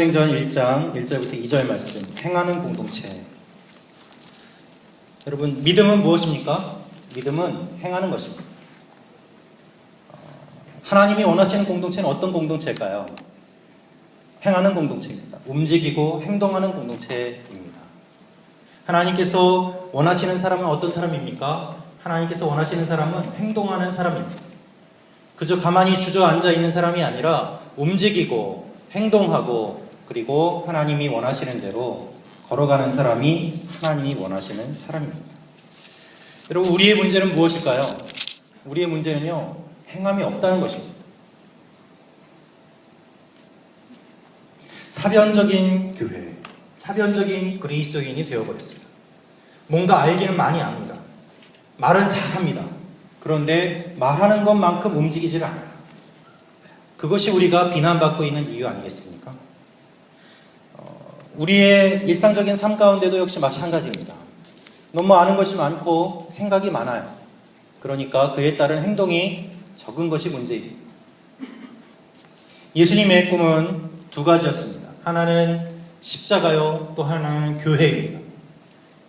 사도행전 1장 1절부터 2절 말씀, 행하는 공동체. 여러분, 믿음은 무엇입니까? 믿음은 행하는 것입니다. 하나님이 원하시는 공동체는 어떤 공동체일까요? 행하는 공동체입니다. 움직이고 행동하는 공동체입니다. 하나님께서 원하시는 사람은 어떤 사람입니까? 하나님께서 원하시는 사람은 행동하는 사람입니다. 그저 가만히 주저앉아 있는 사람이 아니라 움직이고 행동하고 그리고 하나님이 원하시는 대로 걸어가는 사람이 하나님이 원하시는 사람입니다. 여러분, 우리의 문제는 무엇일까요? 우리의 문제는요, 행함이 없다는 것입니다. 사변적인 교회, 사변적인 그리스도인이 되어버렸어요. 뭔가 알기는 많이 압니다. 말은 잘합니다. 그런데 말하는 것만큼 움직이질 않아요. 그것이 우리가 비난받고 있는 이유 아니겠습니까? 우리의 일상적인 삶 가운데도 역시 마찬가지입니다. 너무 아는 것이 많고 생각이 많아요. 그러니까 그에 따른 행동이 적은 것이 문제입니다. 예수님의 꿈은 두 가지였습니다. 하나는 십자가요, 또 하나는 교회입니다.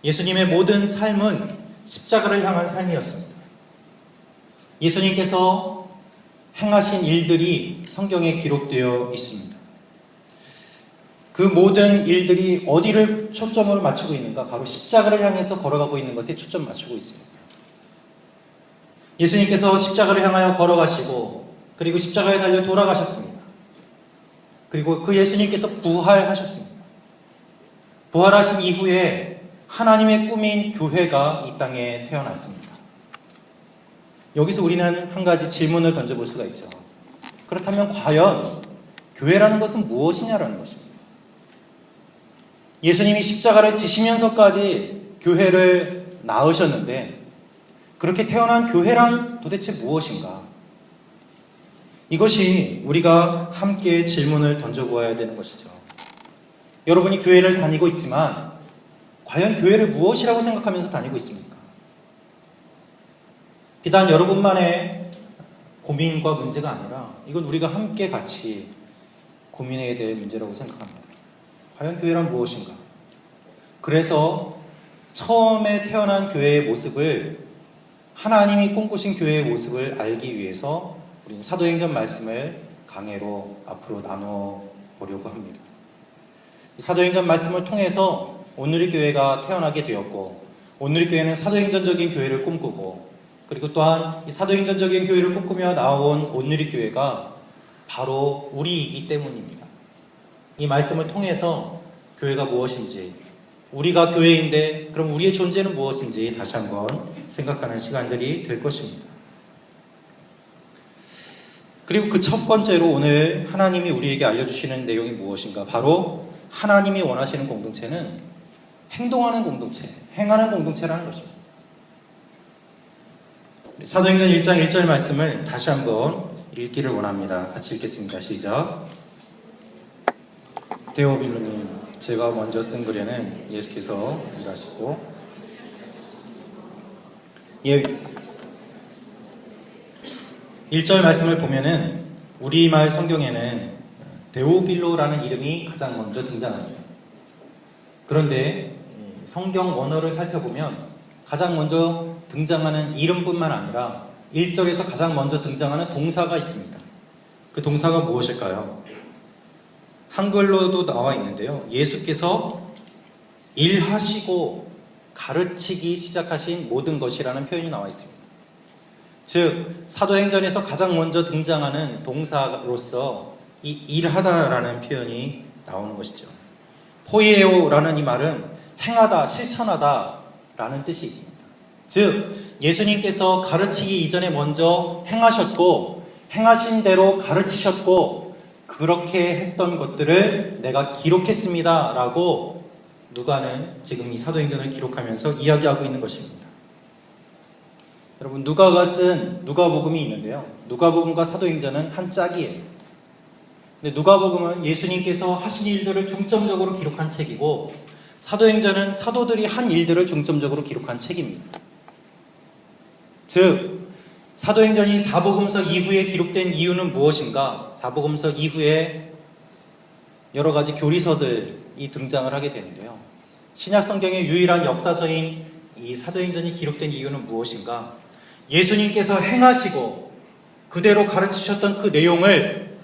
예수님의 모든 삶은 십자가를 향한 삶이었습니다. 예수님께서 행하신 일들이 성경에 기록되어 있습니다. 그 모든 일들이 어디를 초점으로 맞추고 있는가? 바로 십자가를 향해서 걸어가고 있는 것에 초점 맞추고 있습니다. 예수님께서 십자가를 향하여 걸어가시고 그리고 십자가에 달려 돌아가셨습니다. 그리고 그 예수님께서 부활하셨습니다. 부활하신 이후에 하나님의 꿈인 교회가 이 땅에 태어났습니다. 여기서 우리는 한 가지 질문을 던져볼 수가 있죠. 그렇다면 과연 교회라는 것은 무엇이냐라는 것입니다. 예수님이 십자가를 지시면서까지 교회를 낳으셨는데 그렇게 태어난 교회란 도대체 무엇인가? 이것이 우리가 함께 질문을 던져보아야 되는 것이죠. 여러분이 교회를 다니고 있지만 과연 교회를 무엇이라고 생각하면서 다니고 있습니까? 비단 여러분만의 고민과 문제가 아니라 이건 우리가 함께 같이 고민해야 될 문제라고 생각합니다. 과연 교회란 무엇인가? 그래서 처음에 태어난 교회의 모습을, 하나님이 꿈꾸신 교회의 모습을 알기 위해서 우리는 사도행전 말씀을 강해로 앞으로 나눠보려고 합니다. 사도행전 말씀을 통해서 오늘의 교회가 태어나게 되었고, 오늘의 교회는 사도행전적인 교회를 꿈꾸고, 그리고 또한 이 사도행전적인 교회를 꿈꾸며 나온 오늘의 교회가 바로 우리이기 때문입니다. 이 말씀을 통해서 교회가 무엇인지, 우리가 교회인데 그럼 우리의 존재는 무엇인지 다시 한번 생각하는 시간들이 될 것입니다. 그리고 그 첫 번째로 오늘 하나님이 우리에게 알려주시는 내용이 무엇인가? 바로 하나님이 원하시는 공동체는 행동하는 공동체, 행하는 공동체라는 것입니다. 사도행전 1장 1절 말씀을 다시 한번 읽기를 원합니다. 같이 읽겠습니다. 시작. 데오빌로님, 제가 먼저 쓴 글에는 예수께서 일하시고, 1절 말씀을 보면은 우리말 성경에는 데오빌로라는 이름이 가장 먼저 등장합니다. 그런데 성경 원어를 살펴보면 가장 먼저 등장하는 이름뿐만 아니라 1절에서 가장 먼저 등장하는 동사가 있습니다. 그 동사가 무엇일까요? 한글로도 나와 있는데요. 예수께서 일하시고 가르치기 시작하신 모든 것이라는 표현이 나와 있습니다. 즉, 사도행전에서 가장 먼저 등장하는 동사로서 이 일하다라는 표현이 나오는 것이죠. 포이에오라는 이 말은 행하다, 실천하다 라는 뜻이 있습니다. 즉, 예수님께서 가르치기 이전에 먼저 행하셨고, 행하신 대로 가르치셨고, 그렇게 했던 것들을 내가 기록했습니다 라고 누가는 지금 이 사도행전을 기록하면서 이야기하고 있는 것입니다. 여러분, 누가가 쓴 누가복음이 있는데요. 누가복음과 사도행전은 한 짝이에요. 근데 누가복음은 예수님께서 하신 일들을 중점적으로 기록한 책이고, 사도행전은 사도들이 한 일들을 중점적으로 기록한 책입니다. 즉, 사도행전이 사복음서 이후에 기록된 이유는 무엇인가? 사복음서 이후에 여러 가지 교리서들이 등장을 하게 되는데요. 신약 성경의 유일한 역사서인 이 사도행전이 기록된 이유는 무엇인가? 예수님께서 행하시고 그대로 가르치셨던 그 내용을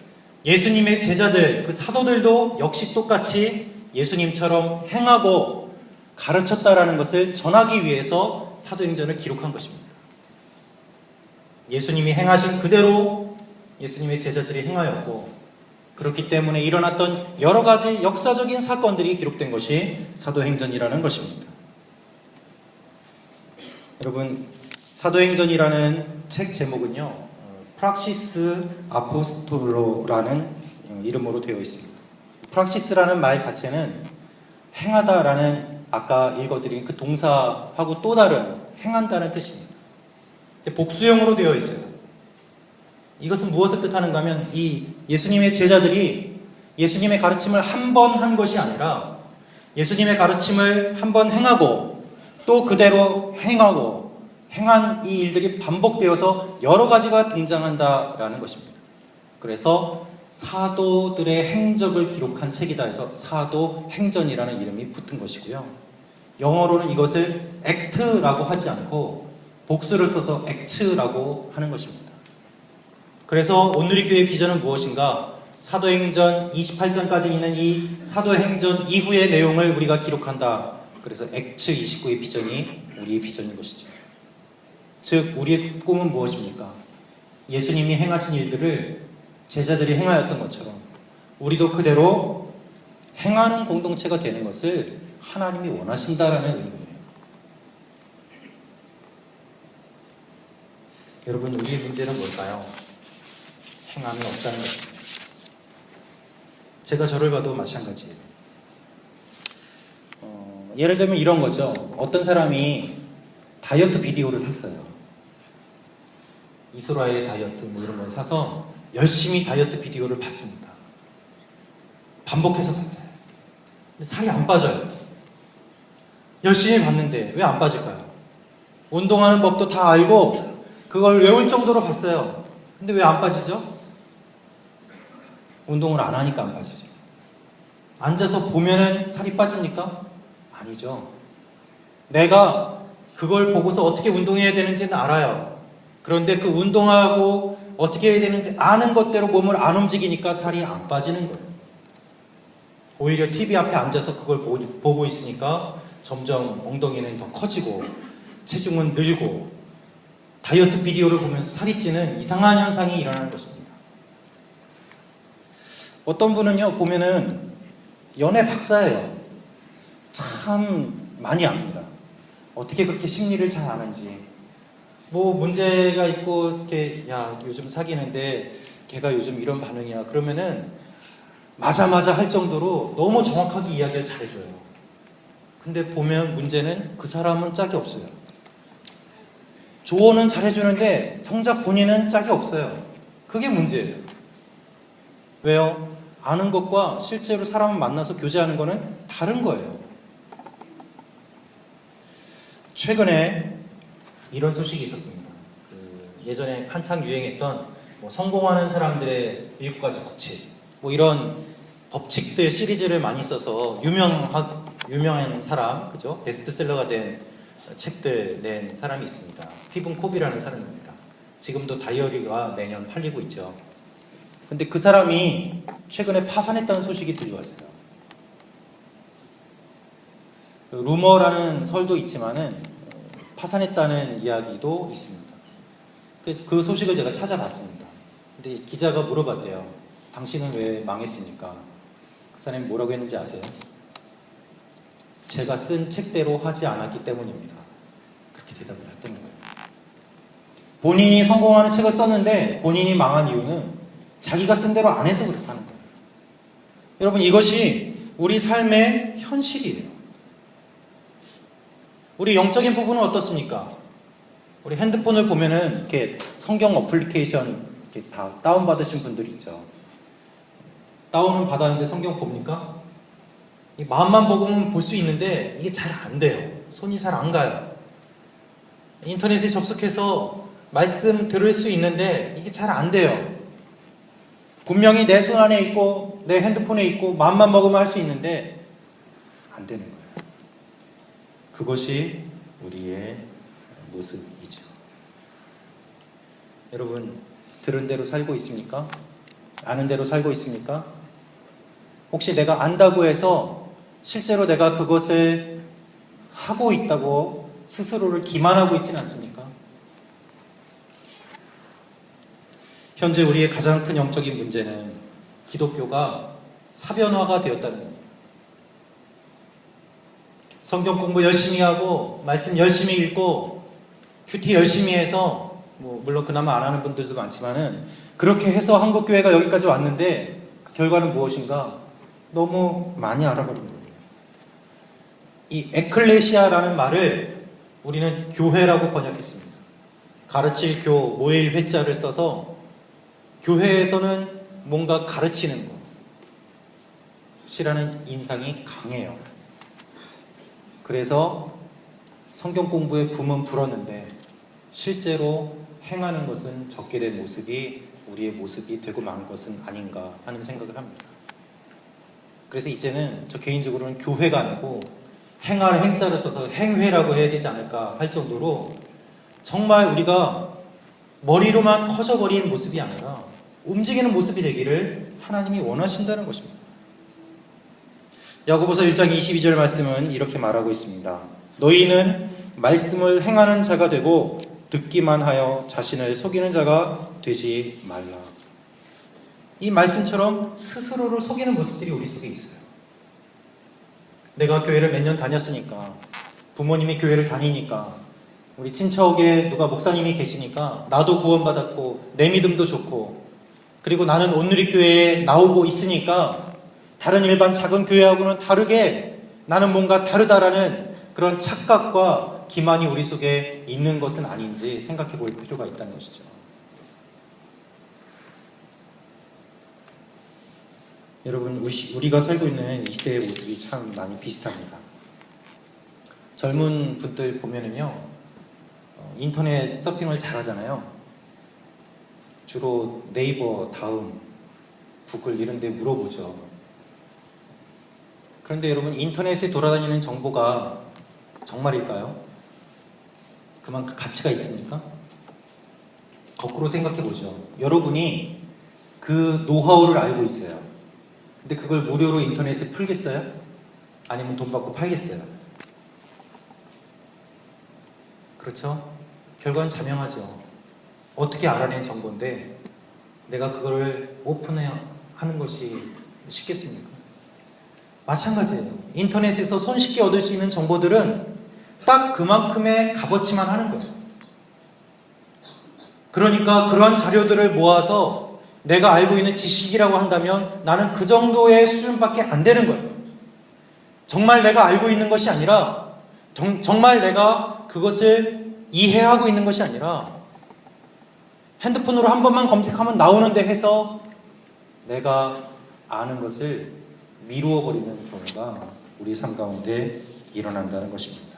예수님의 제자들, 그 사도들도 역시 똑같이 예수님처럼 행하고 가르쳤다라는 것을 전하기 위해서 사도행전을 기록한 것입니다. 예수님이 행하신 그대로 예수님의 제자들이 행하였고, 그렇기 때문에 일어났던 여러 가지 역사적인 사건들이 기록된 것이 사도행전이라는 것입니다. 여러분, 사도행전이라는 책 제목은요, 프락시스 아포스톨로라는 이름으로 되어 있습니다. 프락시스라는 말 자체는 행하다라는 아까 읽어드린 그 동사하고 또 다른 행한다는 뜻입니다. 복수형으로 되어 있어요. 이것은 무엇을 뜻하는가 하면 이 예수님의 제자들이 예수님의 가르침을 한 번 한 것이 아니라 예수님의 가르침을 한 번 행하고 또 그대로 행하고 행한 이 일들이 반복되어서 여러 가지가 등장한다라는 것입니다. 그래서 사도들의 행적을 기록한 책이다 해서 사도행전이라는 이름이 붙은 것이고요. 영어로는 이것을 act라고 하지 않고 복수를 써서 act라고 하는 것입니다. 그래서 오늘의 교회 비전은 무엇인가? 사도행전 28장까지 있는 이 사도행전 이후의 내용을 우리가 기록한다. 그래서 액츠 29의 비전이 우리의 비전인 것이죠. 즉 우리의 꿈은 무엇입니까? 예수님이 행하신 일들을 제자들이 행하였던 것처럼 우리도 그대로 행하는 공동체가 되는 것을 하나님이 원하신다라는 의미예요. 여러분, 우리의 문제는 뭘까요? 행함이 없다는 것입니다. 제가 저를 봐도 마찬가지예요. 예를 들면 이런 거죠. 어떤 사람이 다이어트 비디오를 샀어요. 이소라의 다이어트 뭐 이런 걸 사서 열심히 다이어트 비디오를 봤습니다. 반복해서 봤어요. 근데 살이 안 빠져요. 열심히 봤는데 왜 안 빠질까요? 운동하는 법도 다 알고 그걸 외울 정도로 봤어요. 근데 왜 안 빠지죠? 운동을 안 하니까 안 빠지죠. 앉아서 보면은 살이 빠집니까? 아니죠. 내가 그걸 보고서 어떻게 운동해야 되는지는 알아요. 그런데 그 운동하고 어떻게 해야 되는지 아는 것대로 몸을 안 움직이니까 살이 안 빠지는 거예요. 오히려 TV 앞에 앉아서 그걸 보고 있으니까 점점 엉덩이는 더 커지고 체중은 늘고 다이어트 비디오를 보면서 살이 찌는 이상한 현상이 일어나는 것입니다. 어떤 분은요, 보면은 연애 박사예요. 참 많이 압니다. 어떻게 그렇게 심리를 잘 아는지. 뭐 문제가 있고 이렇게 야 요즘 사귀는데 걔가 요즘 이런 반응이야. 그러면은 맞아 할 정도로 너무 정확하게 이야기를 잘해줘요. 근데 보면 문제는 그 사람은 짝이 없어요. 조언은 잘해주는데 정작 본인은 짝이 없어요. 그게 문제예요. 왜요? 아는 것과 실제로 사람을 만나서 교제하는 거는 다른 거예요. 최근에 이런 소식이 있었습니다. 예전에 한창 유행했던 성공하는 사람들의 7가지 법칙, 이런 법칙들 시리즈를 많이 써서 유명한 사람, 그죠? 베스트셀러가 된 책들 낸 사람이 있습니다. 스티븐 코비라는 사람입니다. 지금도 다이어리가 매년 팔리고 있죠. 근데 그 사람이 최근에 파산했다는 소식이 들려왔어요. 루머라는 설도 있지만은 파산했다는 이야기도 있습니다. 그 소식을 제가 찾아봤습니다. 근데 기자가 물어봤대요. 당신은 왜 망했습니까? 그 사람이 뭐라고 했는지 아세요? 제가 쓴 책대로 하지 않았기 때문입니다. 그렇게 대답을 했던 거예요. 본인이 성공하는 책을 썼는데 본인이 망한 이유는 자기가 쓴 대로 안 해서 그렇다는 거예요. 여러분, 이것이 우리 삶의 현실이에요. 우리 영적인 부분은 어떻습니까? 우리 핸드폰을 보면은 이렇게 성경 어플리케이션 이렇게 다 다운받으신 분들이 있죠. 다운은 받았는데 성경 봅니까? 마음만 보고는 볼 수 있는데 이게 잘 안 돼요. 손이 잘 안 가요. 인터넷에 접속해서 말씀 들을 수 있는데 이게 잘 안 돼요. 분명히 내 손 안에 있고 내 핸드폰에 있고 마음만 먹으면 할 수 있는데 안 되는 거예요. 그것이 우리의 모습이죠. 여러분, 들은 대로 살고 있습니까? 아는 대로 살고 있습니까? 혹시 내가 안다고 해서 실제로 내가 그것을 하고 있다고 스스로를 기만하고 있지는 않습니까? 현재 우리의 가장 큰 영적인 문제는 기독교가 사변화가 되었다는 겁니다. 성경 공부 열심히 하고 말씀 열심히 읽고 큐티 열심히 해서 물론 그나마 안 하는 분들도 많지만은 그렇게 해서 한국교회가 여기까지 왔는데 그 결과는 무엇인가? 너무 많이 알아버린 거예요. 이 에클레시아라는 말을 우리는 교회라고 번역했습니다. 가르칠 교, 모일 회자를 써서 교회에서는 뭔가 가르치는 것이라는 인상이 강해요. 그래서 성경 공부에 붐은 불었는데 실제로 행하는 것은 적게 된 모습이 우리의 모습이 되고 만 것은 아닌가 하는 생각을 합니다. 그래서 이제는 저 개인적으로는 교회가 아니고 행할 행자를 써서 행회라고 해야 되지 않을까 할 정도로 정말 우리가 머리로만 커져버린 모습이 아니라 움직이는 모습이 되기를 하나님이 원하신다는 것입니다. 야고보서 1장 22절 말씀은 이렇게 말하고 있습니다. 너희는 말씀을 행하는 자가 되고 듣기만 하여 자신을 속이는 자가 되지 말라. 이 말씀처럼 스스로를 속이는 모습들이 우리 속에 있어요. 내가 교회를 몇 년 다녔으니까, 부모님이 교회를 다니니까, 우리 친척에 누가 목사님이 계시니까 나도 구원받았고 내 믿음도 좋고, 그리고 나는 온누리교회에 나오고 있으니까 다른 일반 작은 교회하고는 다르게 나는 뭔가 다르다라는 그런 착각과 기만이 우리 속에 있는 것은 아닌지 생각해 볼 필요가 있다는 것이죠. 여러분, 우리가 살고 있는 이 시대의 모습이 참 많이 비슷합니다. 젊은 분들 보면은요, 인터넷 서핑을 잘 하잖아요. 주로 네이버, 다음, 구글 이런 데 물어보죠. 그런데 여러분, 인터넷에 돌아다니는 정보가 정말일까요? 그만큼 가치가 있습니까? 거꾸로 생각해 보죠. 여러분이 그 노하우를 알고 있어요. 근데 그걸 무료로 인터넷에 풀겠어요? 아니면 돈 받고 팔겠어요? 그렇죠? 결과는 자명하죠. 어떻게 알아낸 정보인데 내가 그거를 오픈하는 것이 쉽겠습니까? 마찬가지예요. 인터넷에서 손쉽게 얻을 수 있는 정보들은 딱 그만큼의 값어치만 하는 거예요. 그러니까 그러한 자료들을 모아서 내가 알고 있는 지식이라고 한다면 나는 그 정도의 수준밖에 안 되는 거예요. 정말 내가 알고 있는 것이 아니라 정말 내가 그것을 이해하고 있는 것이 아니라 핸드폰으로 한 번만 검색하면 나오는데 해서 내가 아는 것을 미루어 버리는 경우가 우리 삶 가운데 일어난다는 것입니다.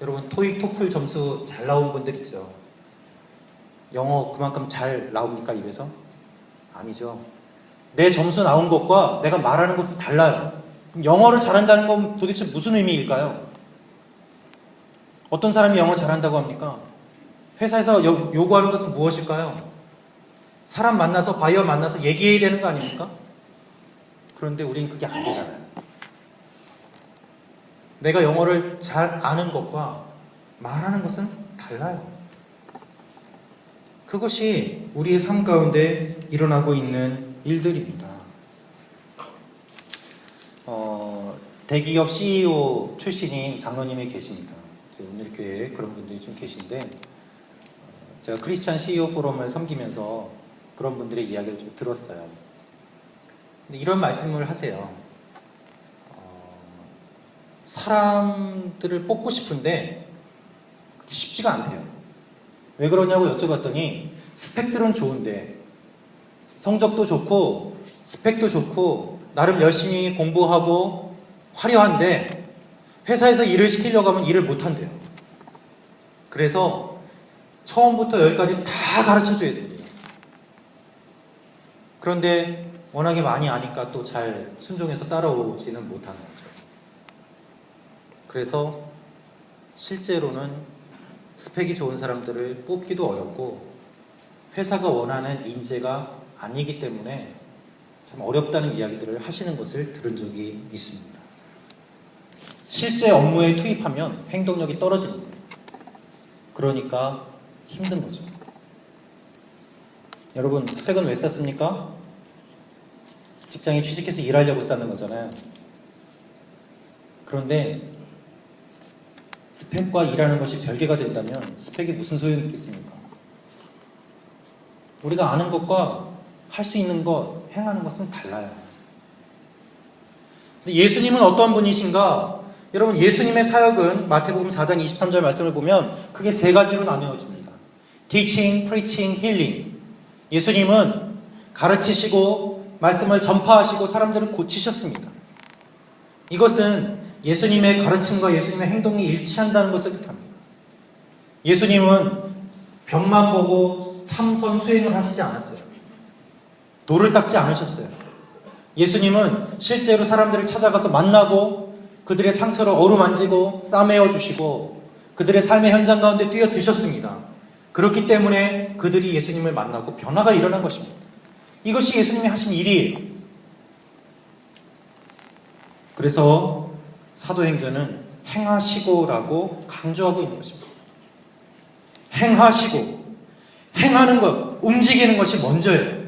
여러분, 토익, 토플 점수 잘 나온 분들 있죠. 영어 그만큼 잘 나옵니까, 입에서? 아니죠. 내 점수 나온 것과 내가 말하는 것은 달라요. 그럼 영어를 잘한다는 건 도대체 무슨 의미일까요? 어떤 사람이 영어 잘한다고 합니까? 회사에서 요구하는 것은 무엇일까요? 사람 만나서, 바이어 만나서 얘기해야 되는 거 아닙니까? 그런데 우리는 그게 안 되잖아요. 내가 영어를 잘 아는 것과 말하는 것은 달라요. 그것이 우리의 삶 가운데 일어나고 있는 일들입니다. 대기업 CEO 출신인 장로님이 계십니다. 오늘 교회에 그런 분들이 좀 계신데, 제가 크리스찬 CEO 포럼을 섬기면서 그런 분들의 이야기를 좀 들었어요. 근데 이런 말씀을 하세요. 사람들을 뽑고 싶은데 쉽지가 않대요. 왜 그러냐고 여쭤봤더니 스펙들은 좋은데, 성적도 좋고 스펙도 좋고 나름 열심히 공부하고 화려한데 회사에서 일을 시키려고 하면 일을 못한대요. 그래서 처음부터 여기까지 다 가르쳐줘야 됩니다. 그런데 워낙에 많이 아니까 또 잘 순종해서 따라오지는 못하는 거죠. 그래서 실제로는 스펙이 좋은 사람들을 뽑기도 어렵고 회사가 원하는 인재가 아니기 때문에 참 어렵다는 이야기들을 하시는 것을 들은 적이 있습니다. 실제 업무에 투입하면 행동력이 떨어집니다. 그러니까 힘든 거죠. 여러분, 스펙은 왜 쌓습니까? 직장에 취직해서 일하려고 쌓는 거잖아요. 그런데 스펙과 일하는 것이 별개가 된다면 스펙이 무슨 소용이 있겠습니까? 우리가 아는 것과 할 수 있는 것, 행하는 것은 달라요. 근데 예수님은 어떤 분이신가? 여러분, 예수님의 사역은 마태복음 4장 23절 말씀을 보면 크게 세 가지로 나누어집니다. Teaching, Preaching, Healing. 예수님은 가르치시고 말씀을 전파하시고 사람들을 고치셨습니다. 이것은 예수님의 가르침과 예수님의 행동이 일치한다는 것을 뜻합니다. 예수님은 병만 보고 참선 수행을 하시지 않았어요. 돌을 닦지 않으셨어요. 예수님은 실제로 사람들을 찾아가서 만나고 그들의 상처를 어루만지고 싸매어 주시고 그들의 삶의 현장 가운데 뛰어드셨습니다. 그렇기 때문에 그들이 예수님을 만나고 변화가 일어난 것입니다. 이것이 예수님이 하신 일이에요. 그래서 사도행전은 행하시고라고 강조하고 있는 것입니다. 행하시고, 행하는 것, 움직이는 것이 먼저예요.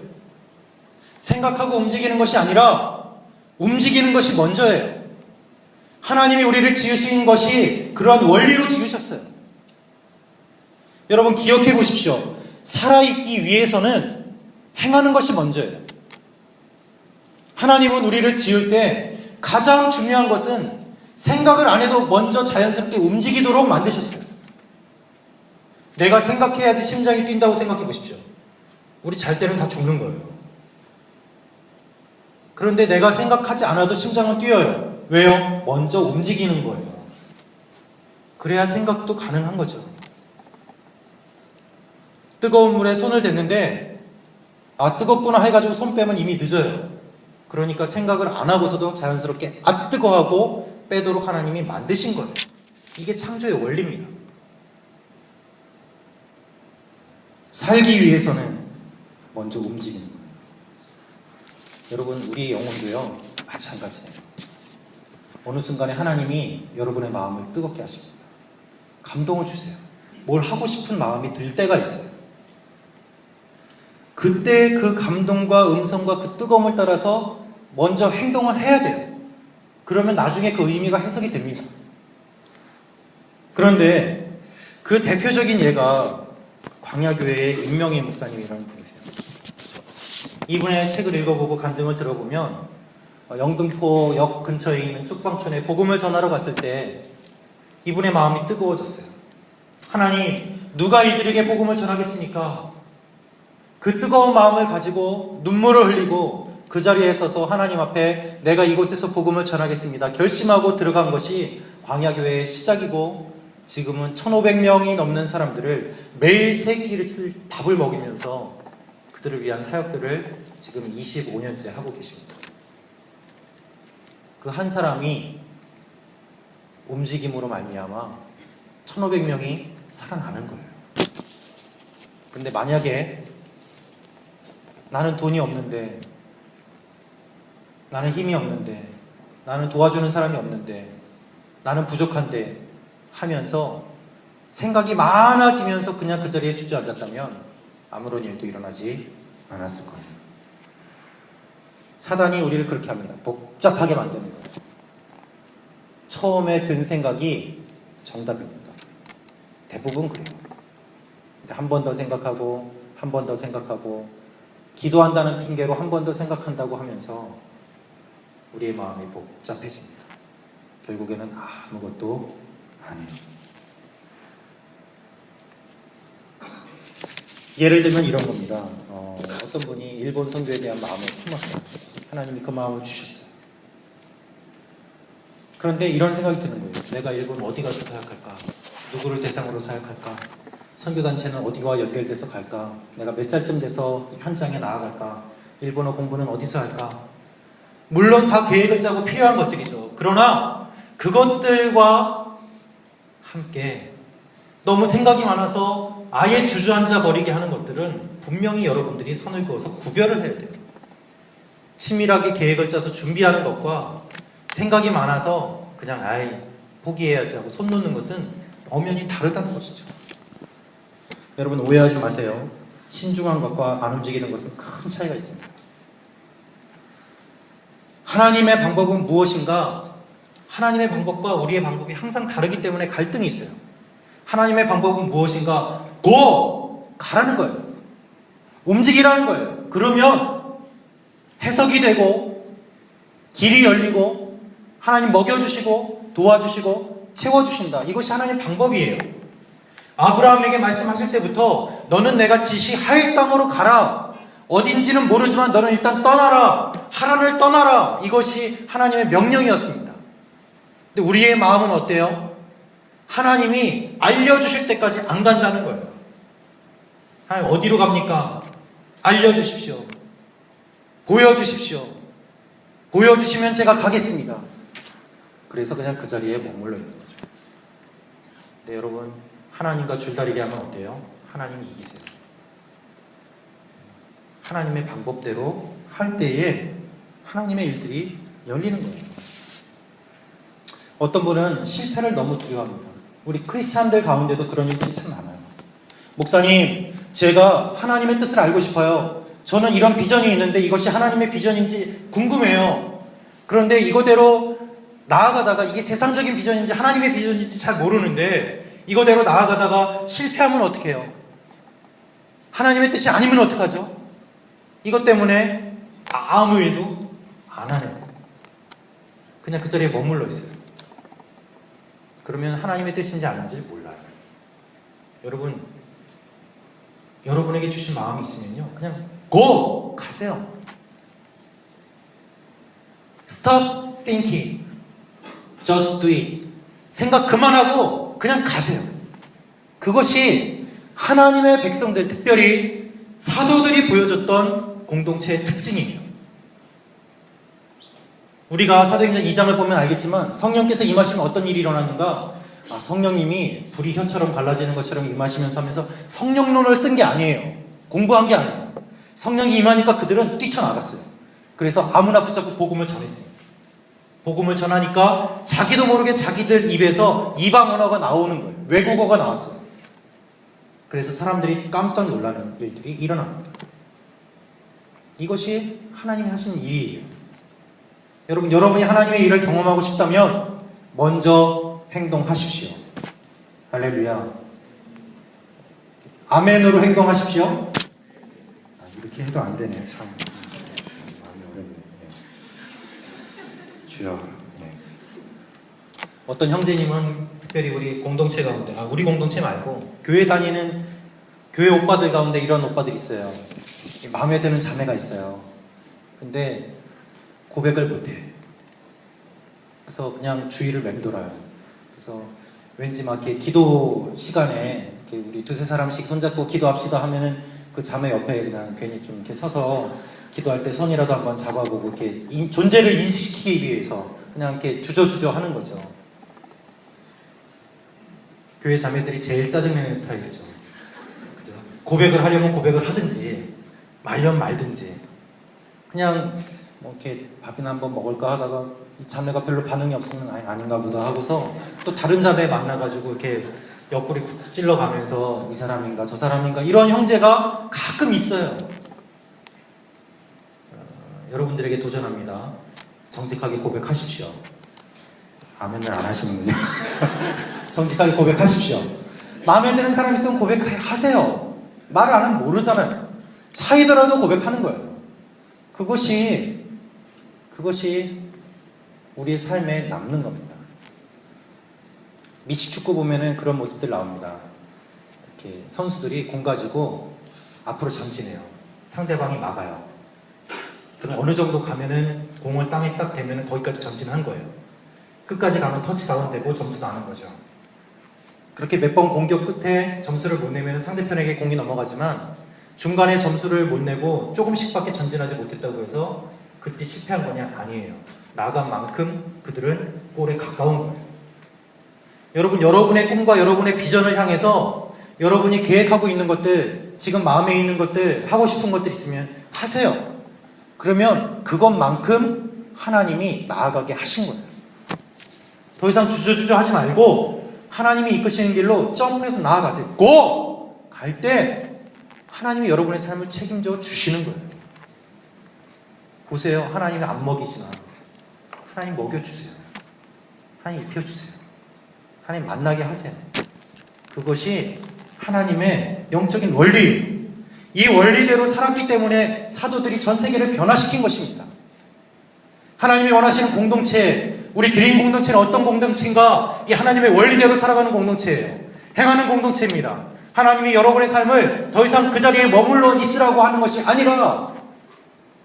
생각하고 움직이는 것이 아니라 움직이는 것이 먼저예요. 하나님이 우리를 지으신 것이 그러한 원리로 지으셨어요. 여러분, 기억해 보십시오. 살아있기 위해서는 행하는 것이 먼저예요. 하나님은 우리를 지을 때 가장 중요한 것은 생각을 안 해도 먼저 자연스럽게 움직이도록 만드셨어요. 내가 생각해야지 심장이 뛴다고 생각해 보십시오. 우리 잘 때는 다 죽는 거예요. 그런데 내가 생각하지 않아도 심장은 뛰어요. 왜요? 먼저 움직이는 거예요. 그래야 생각도 가능한 거죠. 뜨거운 물에 손을 댔는데 아, 뜨겁구나 해가지고 손 빼면 이미 늦어요. 그러니까 생각을 안 하고서도 자연스럽게 아, 뜨거워하고 빼도록 하나님이 만드신 거예요. 이게 창조의 원리입니다. 살기 위해서는 먼저 움직이는 거예요. 여러분, 우리의 영혼도요, 마찬가지예요. 어느 순간에 하나님이 여러분의 마음을 뜨겁게 하십니다. 감동을 주세요. 뭘 하고 싶은 마음이 들 때가 있어요. 그때 그 감동과 음성과 그 뜨거움을 따라서 먼저 행동을 해야 돼요. 그러면 나중에 그 의미가 해석이 됩니다. 그런데 그 대표적인 예가 광야교회의 임명희 목사님이라는 분이세요. 이분의 책을 읽어보고 간증을 들어보면 영등포역 근처에 있는 쪽방촌에 복음을 전하러 갔을 때 이분의 마음이 뜨거워졌어요. 하나님, 누가 이들에게 복음을 전하겠습니까? 그 뜨거운 마음을 가지고 눈물을 흘리고 그 자리에 서서 하나님 앞에 내가 이곳에서 복음을 전하겠습니다. 결심하고 들어간 것이 광야교회의 시작이고 지금은 1,500명이 넘는 사람들을 매일 세 끼를 밥을 먹이면서 그들을 위한 사역들을 지금 25년째 하고 계십니다. 그 한 사람이 움직임으로 말미암아 1,500명이 살아나는 거예요. 근데 만약에 나는 돈이 없는데, 나는 힘이 없는데, 나는 도와주는 사람이 없는데, 나는 부족한데 하면서 생각이 많아지면서 그냥 그 자리에 주저앉았다면 아무런 일도 일어나지 않았을 거예요. 사단이 우리를 그렇게 합니다. 복잡하게 만드는 거예요. 처음에 든 생각이 정답입니다. 대부분 그래요. 한 번 더 생각하고 한 번 더 생각하고 기도한다는 핑계로 한 번 더 생각한다고 하면서 우리의 마음이 복잡해집니다. 결국에는 아무것도 아니에요. 예를 들면 이런 겁니다. 어떤 분이 일본 선교에 대한 마음을 품었어요. 하나님이 그 마음을 주셨어요. 그런데 이런 생각이 드는 거예요. 내가 일본 어디 가서 사역할까? 누구를 대상으로 사역할까? 선교단체는 어디와 연결돼서 갈까? 내가 몇 살쯤 돼서 현장에 나아갈까? 일본어 공부는 어디서 할까? 물론 다 계획을 짜고 필요한 것들이죠. 그러나 그것들과 함께 너무 생각이 많아서 아예 주저앉아 버리게 하는 것들은 분명히 여러분들이 선을 그어서 구별을 해야 돼요. 치밀하게 계획을 짜서 준비하는 것과 생각이 많아서 그냥 아이 포기해야지 하고 손 놓는 것은 엄연히 다르다는 것이죠. 여러분 오해하지 마세요. 신중한 것과 안 움직이는 것은 큰 차이가 있습니다. 하나님의 방법은 무엇인가? 하나님의 방법과 우리의 방법이 항상 다르기 때문에 갈등이 있어요. 하나님의 방법은 무엇인가? 고! 가라는 거예요. 움직이라는 거예요. 그러면 해석이 되고 길이 열리고 하나님 먹여주시고 도와주시고 채워주신다. 이것이 하나님의 방법이에요. 아브라함에게 말씀하실 때부터 너는 내가 지시할 땅으로 가라. 어딘지는 모르지만 너는 일단 떠나라. 하란을 떠나라. 이것이 하나님의 명령이었습니다. 근데 우리의 마음은 어때요? 하나님이 알려주실 때까지 안 간다는 거예요. 하나님 어디로 갑니까? 알려주십시오. 보여주십시오. 보여주시면 제가 가겠습니다. 그래서 그냥 그 자리에 머물러 있는 거죠. 근데 여러분 하나님과 줄다리기 하면 어때요? 하나님이 이기세요. 하나님의 방법대로 할 때에 하나님의 일들이 열리는 거예요. 어떤 분은 실패를 너무 두려워합니다. 우리 크리스찬들 가운데도 그런 일들이 참 많아요. 목사님, 제가 하나님의 뜻을 알고 싶어요. 저는 이런 비전이 있는데 이것이 하나님의 비전인지 궁금해요. 그런데 이거대로 나아가다가 이게 세상적인 비전인지 하나님의 비전인지 잘 모르는데 이거대로 나아가다가 실패하면 어떻게 해요? 하나님의 뜻이 아니면 어떡하죠? 이것 때문에 아무 일도 안 하네요. 그냥 그 자리에 머물러 있어요. 그러면 하나님의 뜻인지 아닌지 몰라요. 여러분, 여러분에게 주신 마음이 있으면요, 그냥 고! 가세요. Stop thinking. Just do it. 생각 그만하고 그냥 가세요. 그것이 하나님의 백성들, 특별히 사도들이 보여줬던 공동체의 특징이에요. 우리가 사도행전 2장을 보면 알겠지만 성령께서 임하시면 어떤 일이 일어났는가? 성령님이 불이 혀처럼 갈라지는 것처럼 임하시면서 하면서 성령론을 쓴 게 아니에요. 공부한 게 아니에요. 성령이 임하니까 그들은 뛰쳐나갔어요. 그래서 아무나 붙잡고 복음을 전했습니다. 복음을 전하니까 자기도 모르게 자기들 입에서 이방 언어가 나오는 거예요. 외국어가 나왔어요. 그래서 사람들이 깜짝 놀라는 일들이 일어납니다. 이것이 하나님이 하신 일이에요. 여러분, 여러분이 하나님의 일을 경험하고 싶다면 먼저 행동하십시오. 할렐루야. 아멘으로 행동하십시오. 이렇게 해도 안 되네. 참 마음이 어렵네. 주여. 네. 어떤 형제님은 특별히 우리 공동체 가운데, 우리 공동체 말고 교회 다니는 교회 오빠들 가운데 이런 오빠들이 있어요. 마음에 드는 자매가 있어요. 근데 고백을 못해. 그래서 그냥 주위를 맴돌아요. 그래서 왠지 막 이렇게 기도 시간에 이렇게 우리 두세 사람씩 손잡고 기도합시다 하면은 그 자매 옆에 그냥 괜히 좀 이렇게 서서 기도할 때 손이라도 한번 잡아보고 이렇게 존재를 인식시키기 위해서 그냥 이렇게 주저주저 하는 거죠. 교회 자매들이 제일 짜증내는 스타일이죠. 그죠? 고백을 하려면 고백을 하든지 말면 말든지 그냥 뭐 이렇게 밥이나 한번 먹을까 하다가 이 자매가 별로 반응이 없으면 아닌가 보다 하고서 또 다른 자매 만나가지고 이렇게 옆구리 쿡쿡 찔러가면서 이 사람인가 저 사람인가 이런 형제가 가끔 있어요. 여러분들에게 도전합니다. 정직하게 고백하십시오. 아멘을 안 하시는군요. 정직하게 고백하십시오. 마음에 드는 사람 있으면 고백하세요. 말 안 하면 모르잖아요. 차이더라도 고백하는 거예요. 그것이 우리의 삶에 남는 겁니다. 미식축구 보면은 그런 모습들 나옵니다. 이렇게 선수들이 공 가지고 앞으로 전진해요. 상대방이 막아요. 그럼 어느 정도 가면은 공을 땅에 딱 대면은 거기까지 전진한 거예요. 끝까지 가면 터치다운 되고 점수 나는 거죠. 그렇게 몇 번 공격 끝에 점수를 못 내면 상대편에게 공이 넘어가지만 중간에 점수를 못 내고 조금씩밖에 전진하지 못했다고 해서 그때 실패한 거냐? 아니에요. 나간 만큼 그들은 골에 가까운 거예요. 여러분, 여러분의 꿈과 여러분의 비전을 향해서 여러분이 계획하고 있는 것들, 지금 마음에 있는 것들, 하고 싶은 것들 있으면 하세요. 그러면 그것만큼 하나님이 나아가게 하신 거예요. 더 이상 주저주저 하지 말고 하나님이 이끄시는 길로 점프해서 나아가세요. 고! 갈 때 하나님이 여러분의 삶을 책임져 주시는 거예요. 보세요. 하나님이 안 먹이지만 하나님 먹여주세요. 하나님 입혀주세요. 하나님 만나게 하세요. 그것이 하나님의 영적인 원리. 이 원리대로 살았기 때문에 사도들이 전 세계를 변화시킨 것입니다. 하나님이 원하시는 공동체, 우리 드림 공동체는 어떤 공동체인가? 이 하나님의 원리대로 살아가는 공동체예요. 행하는 공동체입니다. 하나님이 여러분의 삶을 더 이상 그 자리에 머물러 있으라고 하는 것이 아니라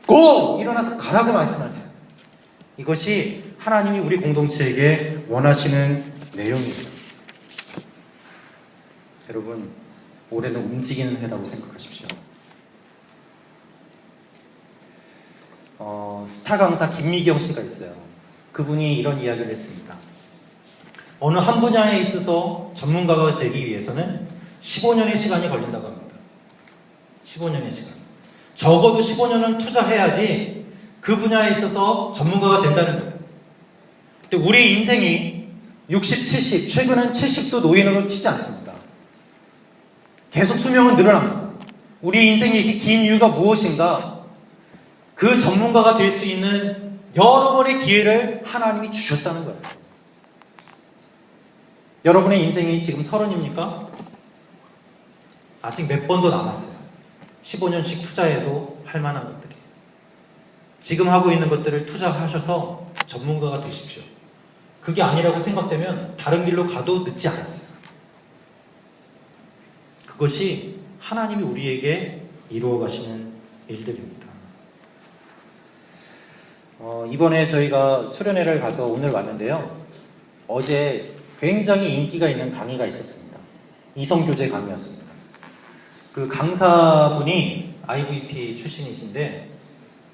고! 일어나서 가라고 말씀하세요. 이것이 하나님이 우리 공동체에게 원하시는 내용입니다. 여러분, 올해는 움직이는 해라고 생각하십시오. 스타 강사 김미경 씨가 있어요. 그분이 이런 이야기를 했습니다. 어느 한 분야에 있어서 전문가가 되기 위해서는 15년의 시간이 걸린다고 합니다. 15년의 시간. 적어도 15년은 투자해야지 그 분야에 있어서 전문가가 된다는 거예요. 근데 우리 인생이 60, 70, 최근은 70도 노인으로 치지 않습니다. 계속 수명은 늘어납니다. 우리 인생이 이렇게 긴 이유가 무엇인가? 그 전문가가 될 수 있는 여러 번의 기회를 하나님이 주셨다는 거예요. 여러분의 인생이 지금 30입니까? 아직 몇 번도 남았어요. 15년씩 투자해도 할 만한 것들이. 지금 하고 있는 것들을 투자하셔서 전문가가 되십시오. 그게 아니라고 생각되면 다른 길로 가도 늦지 않았어요. 그것이 하나님이 우리에게 이루어 가시는 일들입니다. 이번에 저희가 수련회를 가서 오늘 왔는데요. 어제 굉장히 인기가 있는 강의가 있었습니다. 이성교제 강의였습니다. 그 강사분이 IVP 출신이신데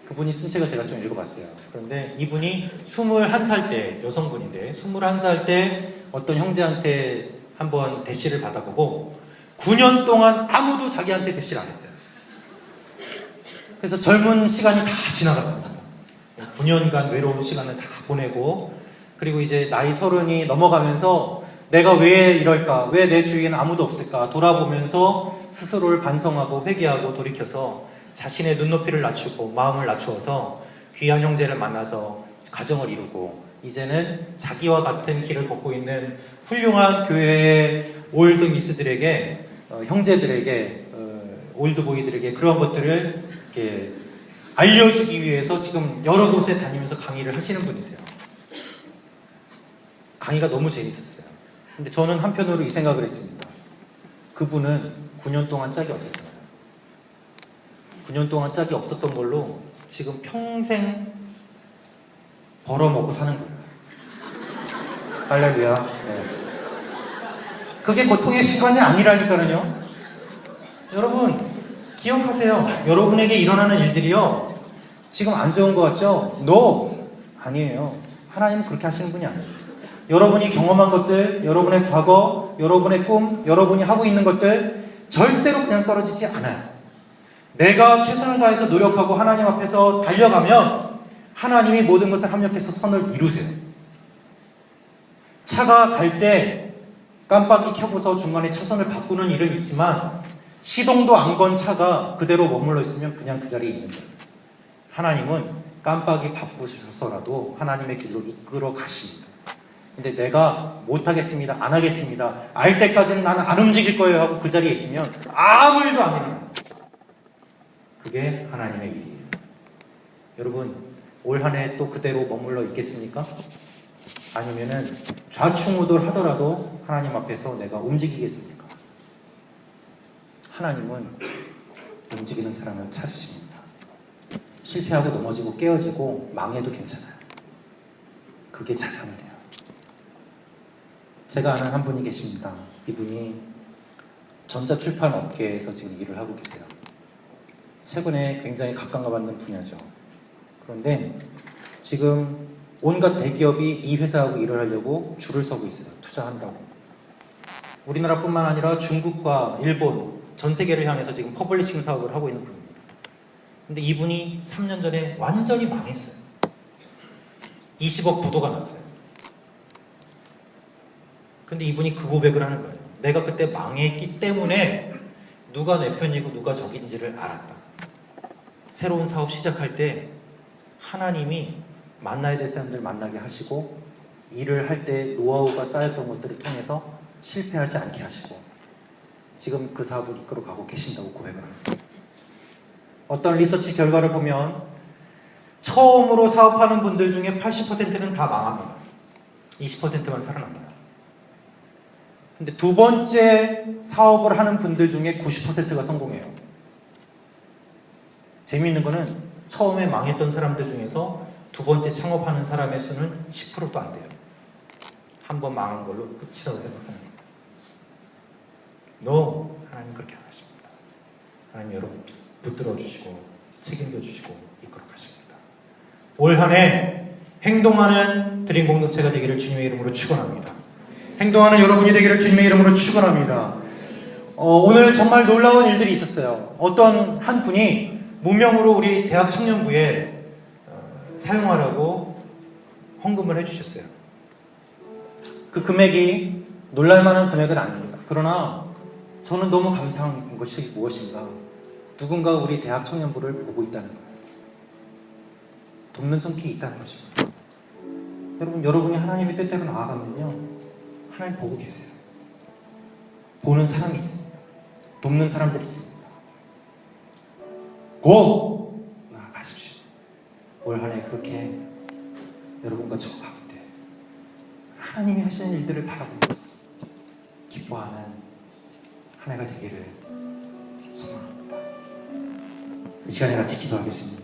그분이 쓴 책을 제가 좀 읽어봤어요. 그런데 이분이 21살 때, 여성분인데 21살 때 어떤 형제한테 한번 대시를 받아보고 9년 동안 아무도 자기한테 대시를 안 했어요. 그래서 젊은 시간이 다 지나갔습니다. 9년간 외로운 시간을 다 보내고, 그리고 이제 나이 30이 넘어가면서 내가 왜 이럴까? 왜 내 주위에는 아무도 없을까? 돌아보면서 스스로를 반성하고 회개하고 돌이켜서 자신의 눈높이를 낮추고 마음을 낮추어서 귀한 형제를 만나서 가정을 이루고, 이제는 자기와 같은 길을 걷고 있는 훌륭한 교회의 올드 미스들에게, 형제들에게, 올드보이들에게 그런 것들을 이렇게 알려주기 위해서 지금 여러 곳에 다니면서 강의를 하시는 분이세요. 강의가 너무 재밌었어요. 근데 저는 한편으로 이 생각을 했습니다. 그분은 9년 동안 짝이 없었잖아요. 9년 동안 짝이 없었던 걸로 지금 평생 벌어먹고 사는 거예요. 할렐루야. 네. 그게 고통의 시간이 아니라니까요. 여러분, 기억하세요. 여러분에게 일어나는 일들이요, 지금 안 좋은 것 같죠? No! 아니에요. 하나님은 그렇게 하시는 분이 아니에요. 여러분이 경험한 것들, 여러분의 과거, 여러분의 꿈, 여러분이 하고 있는 것들 절대로 그냥 떨어지지 않아요. 내가 최선을 다해서 노력하고 하나님 앞에서 달려가면 하나님이 모든 것을 합력해서 선을 이루세요. 차가 갈 때 깜빡이 켜고서 중간에 차선을 바꾸는 일은 있지만 시동도 안 건 차가 그대로 머물러 있으면 그냥 그 자리에 있는 거예요. 하나님은 깜빡이 바꾸셔서라도 하나님의 길로 이끌어 가십니다. 근데 내가 못하겠습니다, 안 하겠습니다, 알 때까지는 나는 안 움직일 거예요 하고 그 자리에 있으면 아무 일도 안 일어나요. 그게 하나님의 일이에요. 여러분, 올 한 해 또 그대로 머물러 있겠습니까? 아니면은 좌충우돌 하더라도 하나님 앞에서 내가 움직이겠습니까? 하나님은 움직이는 사람을 찾으십니다. 실패하고 넘어지고 깨어지고 망해도 괜찮아요. 그게 자산이 돼요. 제가 아는 한 분이 계십니다. 이분이 전자출판 업계에서 지금 일을 하고 계세요. 최근에 굉장히 각광받는 분야죠. 그런데 지금 온갖 대기업이 이 회사하고 일을 하려고 줄을 서고 있어요. 투자한다고. 우리나라뿐만 아니라 중국과 일본, 전 세계를 향해서 지금 퍼블리싱 사업을 하고 있는 분입니다. 근데 이분이 3년 전에 완전히 망했어요. 20억 부도가 났어요. 근데 이분이 그 고백을 하는 거예요. 내가 그때 망했기 때문에 누가 내 편이고 누가 적인지를 알았다. 새로운 사업 시작할 때 하나님이 만나야 될 사람들 만나게 하시고 일을 할 때 노하우가 쌓였던 것들을 통해서 실패하지 않게 하시고 지금 그 사업을 이끌어가고 계신다고 고백을 합니다. 어떤 리서치 결과를 보면 처음으로 사업하는 분들 중에 80%는 다 망합니다. 20%만 살아납니다. 근데 두 번째 사업을 하는 분들 중에 90%가 성공해요. 재미있는 거는 처음에 망했던 사람들 중에서 두 번째 창업하는 사람의 수는 10%도 안 돼요. 한 번 망한 걸로 끝이라고 생각하는 거예요. No, 하나님 그렇게 안 하십니다. 하나님 여러분 붙들어 주시고 책임져 주시고 이끌어 가십니다. 올 한 해 행동하는 드림 공동체가 되기를 주님의 이름으로 축원합니다. 행동하는 여러분이 되기를 주님의 이름으로 축원합니다. 오늘 정말 놀라운 일들이 있었어요. 어떤 한 분이 무명으로 우리 대학 청년부에 사용하라고 헌금을 해주셨어요. 그 금액이 놀랄만한 금액은 아닙니다. 그러나 저는 너무 감사한 것이 무엇인가? 누군가 우리 대학 청년부를 보고 있다는 거예요. 돕는 손길이 있다는 것입니다. 여러분이 하나님의 뜻대로 나아가면요, 하나님 보고 계세요. 보는 사람이 있습니다. 돕는 사람들이 있습니다. 고! 나아가십시오. 올 한 해 그렇게 여러분과 저 가운데 하나님이 하시는 일들을 바라보면서 기뻐하는 한 해가 되기를 소망합니다. 이 시간에 같이 기도하겠습니다.